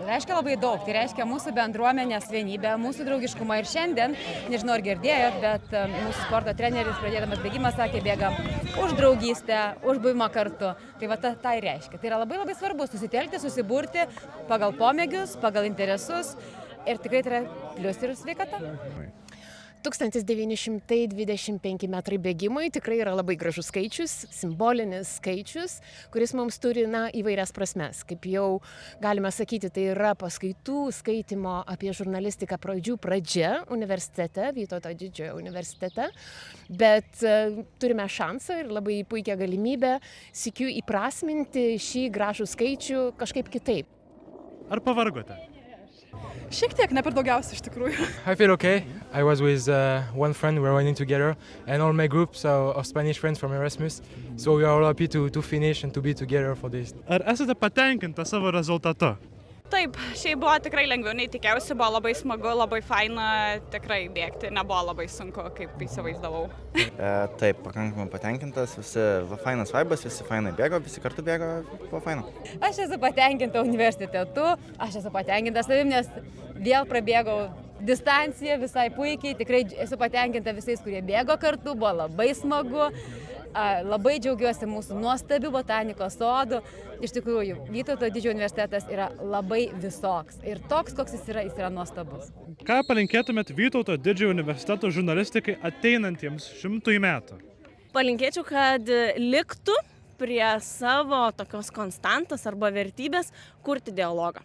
reiškia labai daug. Tai reiškia mūsų bendruomenės vienybę, mūsų draugiškumą. Ir šiandien, nežinau ar girdėjot, bet mūsų sporto treneris pradėdamas bėgimą sakė, bėgam už draugystę, už buvimą kartu. Tai va tai reiškia. Tai yra labai labai svarbu susitelkti, susiburti pagal pomėgius, pagal interesus. Ir tikrai tai yra plius ir sveikata. 1925 metrai bėgimui tikrai yra labai gražus skaičius, simbolinis skaičius, kuris mums turi įvairias prasmes. Kaip jau galime sakyti, tai yra paskaitų skaitymo apie žurnalistiką pradžia universitete, Vytauto Didžiojo universitete, bet turime šansą ir labai puikią galimybę sykiu įprasminti šį gražų skaičių kažkaip kitaip. Ar pavargote? Šiek tiek, ne per daugiausiai iš tikrųjų. I feel okay. I was with one friend, we were running together, and all my groups of Spanish friends from Erasmus. So we are all happy to finish and to be together for this. Ar esate patenkinta savo rezultatu? Taip, šiaip buvo tikrai lengviau nei tikėjausi, buvo labai smagu, labai faina tikrai bėgti, nebuvo labai sunku, kaip įsivaizdavau. Taip, pakankamai patenkintas, visi fainas vaibas, visi fainai bėgo, visi kartu bėgo, buvo faina. Aš esu patenkinta universitetu, aš esu patenkinta savim, nes vėl prabėgau distanciją visai puikiai, tikrai esu patenkinta visais, kurie bėgo kartu, buvo labai smagu. Labai džiaugiuosi mūsų nuostabių botanikos sodų. Iš tikrųjų, Vytauto Didžiojo universitetas yra labai visoks. Ir toks, koks jis yra nuostabus. Ką palinkėtumėt Vytauto Didžiojo universiteto žurnalistikai ateinantiems 100 metų? Palinkėčiau, kad liktų prie savo tokios konstantos arba vertybės kurti dialogą.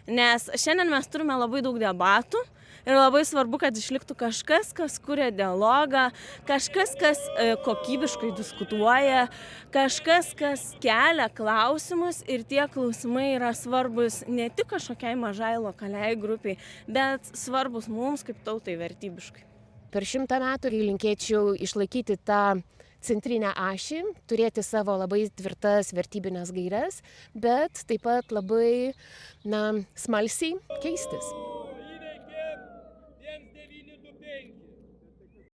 Nes šiandien mes turime labai daug debatų. Ir labai svarbu, kad išliktų kažkas, kas kuria dialogą, kažkas, kas kokybiškai diskutuoja, kažkas, kas kelia klausimus ir tie klausimai yra svarbus ne tik kažkokiai mažai lokaliai grupiai, bet svarbus mums kaip tautai vertybiškai. Per 100 metų linkėčiau išlaikyti tą centrinę ašį, turėti savo labai tvirtas vertybinės gaires, bet taip pat labai smalsiai keistis.